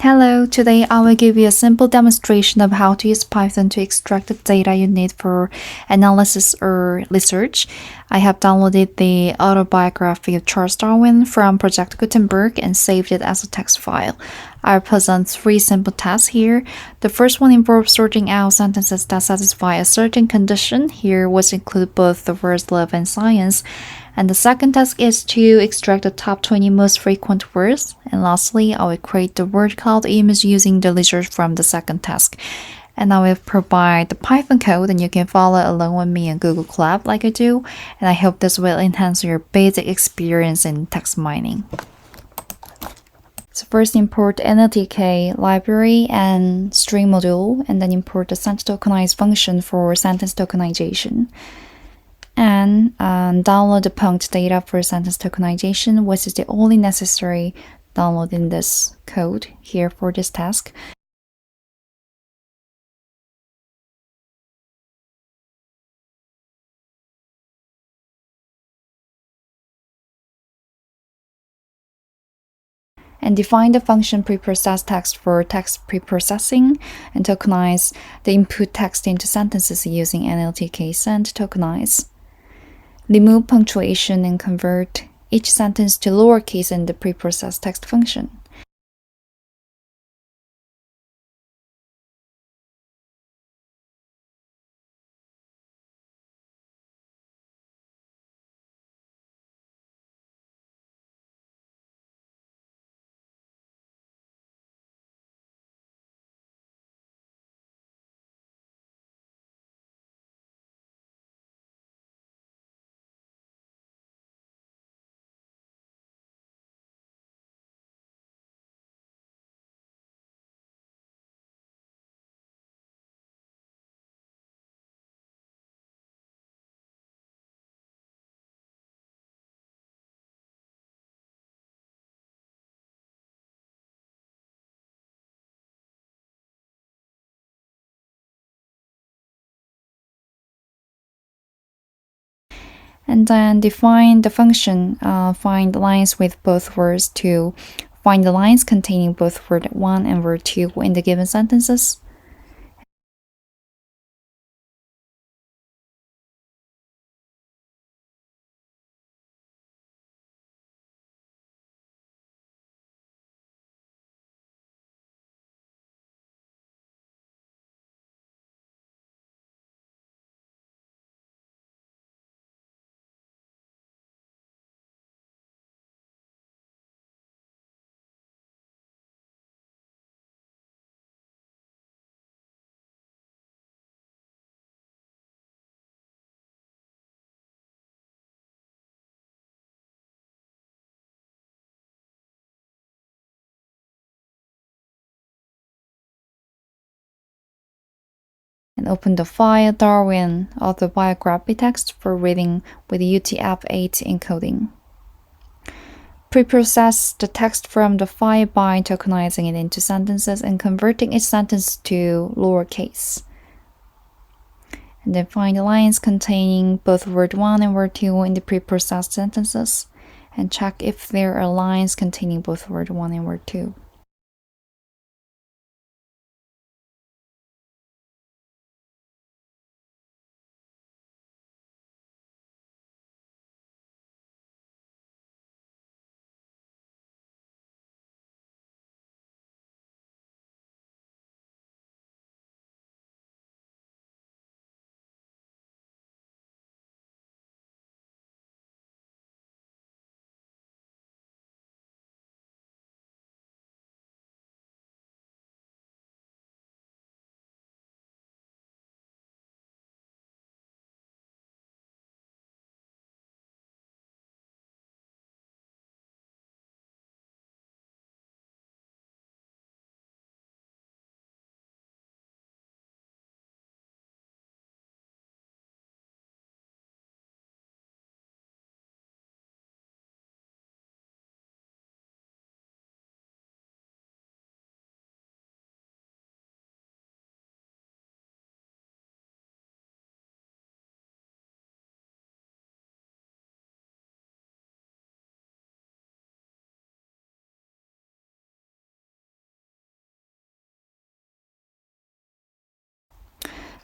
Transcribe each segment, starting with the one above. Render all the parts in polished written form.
Hello, today I will give you a simple demonstration of how to use Python to extract the data you need for analysis or research. I have downloaded the autobiography of Charles Darwin from Project Gutenberg and saved it as a text file. I will present three simple tasks here. The first one involves sorting out sentences that satisfy a certain condition, here which include both the words love and science. And the second task is to extract the top 20 most frequent words. And lastly, I will create the word cloud image using the results from the second task. And I will provide the Python code and you can follow along with me in Google Colab like I do. And I hope this will enhance your basic experience in text mining. So first import NLTK library and string module, and then import the sentence tokenize function for sentence tokenization. And download the punct data for sentence tokenization, which is the only necessary download in this code here for this task. And define the function preprocessed text for text preprocessing, and tokenize the input text into sentences using NLTK send tokenize. Remove punctuation and convert each sentence to lowercase in the preprocessed text function. And then define the function find lines with both words to find the lines containing both word 1 and word 2 in the given sentences. And open the file Darwin autobiography text for reading with UTF-8 encoding. Preprocess the text from the file by tokenizing it into sentences and converting each sentence to lowercase. And then find the lines containing both word 1 and word 2 in the preprocessed sentences, and check if there are lines containing both word 1 and word 2.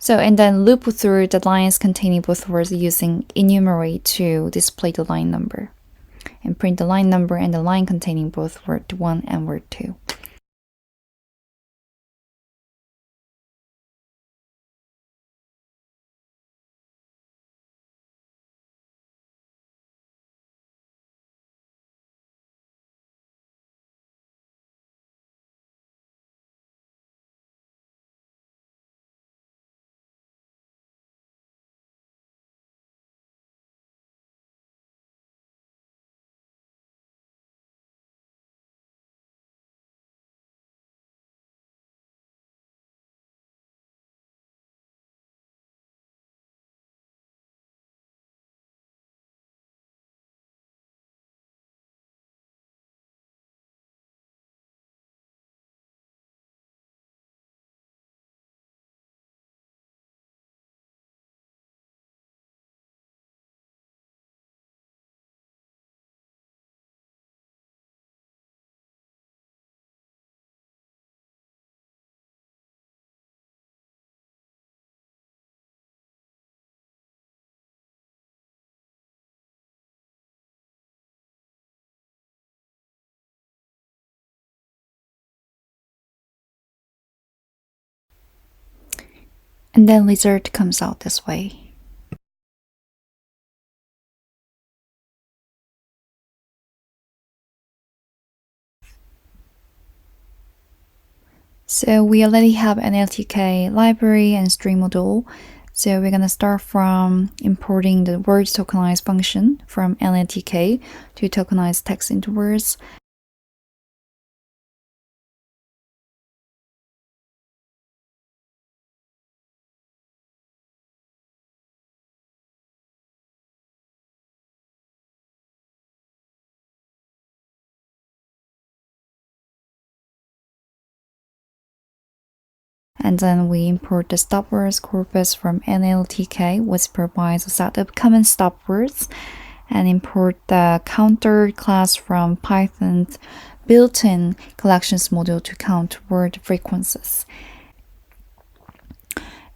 And then loop through the lines containing both words using enumerate to display the line number. And print the line number and the line containing both word 1 and word 2. And then lizard comes out this way. So we already have an LTK library and stream module. So we're going to start from importing the words tokenize function from LNTK to tokenize text into words. And then we import the stop words corpus from NLTK, which provides a set of common stop words, and import the counter class from Python's built-in collections module to count word frequencies.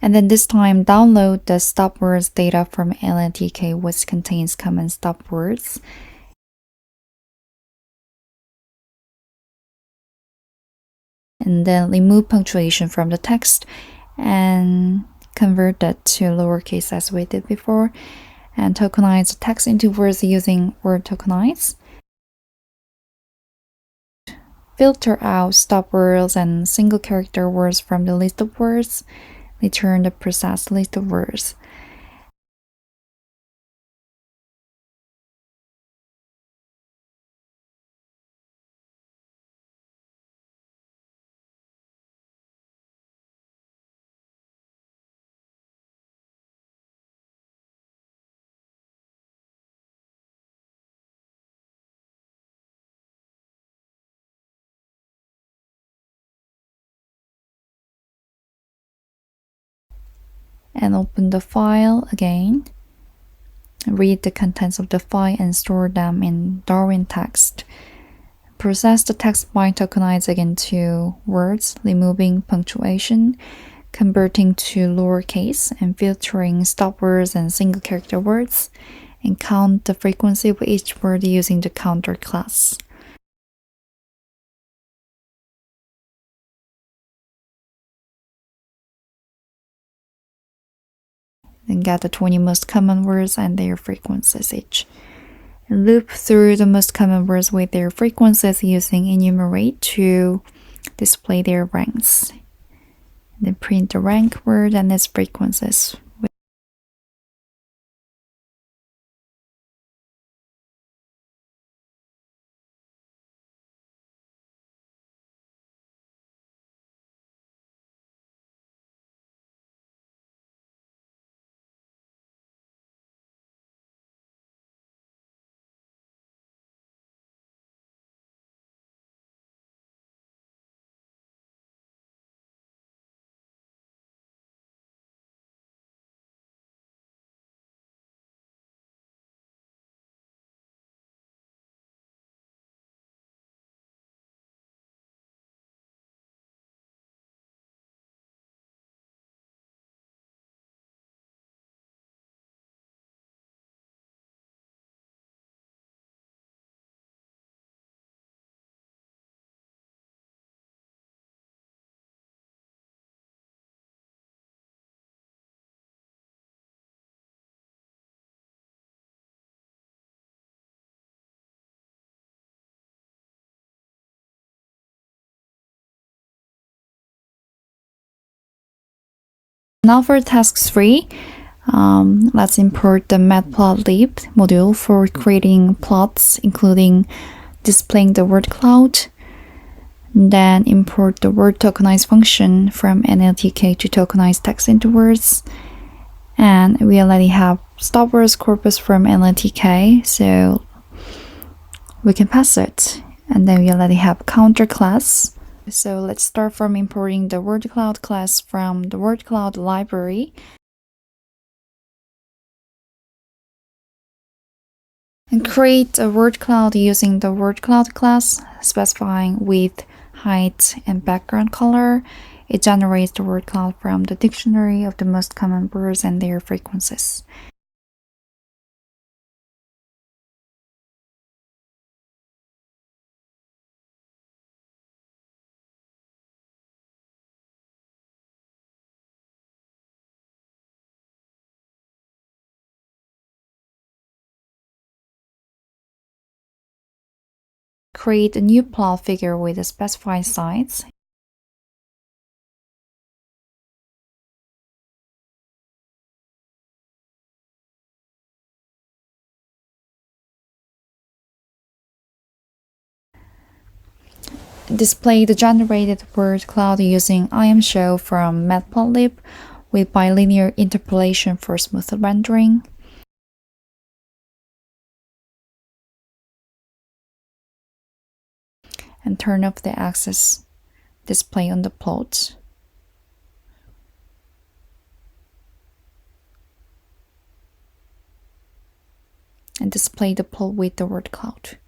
And then this time download the stop words data from LNTK, which contains common stop words. And then remove punctuation from the text and convert that to lowercase as we did before, and tokenize the text into words using word tokenize. Filter out stop words and single character words from the list of words. Return the processed list of words. And open the file again. Read the contents of the file and store them in Darwin text. Process the text by tokenizing into words, removing punctuation, converting to lowercase, and filtering stop words and single character words, and count the frequency of each word using the counter class. Then get the 20 most common words and their frequencies each. And loop through the most common words with their frequencies using enumerate to display their ranks. Then print the rank word and its frequencies. Now for task 3, let's import the Matplotlib module for creating plots, including displaying the word cloud. Then import the word tokenize function from NLTK to tokenize text into words. And we already have stop words corpus from NLTK, so we can pass it. And then we already have counter class. So let's start from importing the word cloud class from the word cloud library. And create a word cloud using the word cloud class, specifying width, height, and background color. It generates the word cloud from the dictionary of the most common words and their frequencies. Create a new plot figure with the specified size. Display the generated word cloud using IMShow from Matplotlib with bilinear interpolation for smooth rendering. And turn off the axis display on the plot. And display the plot with the word cloud.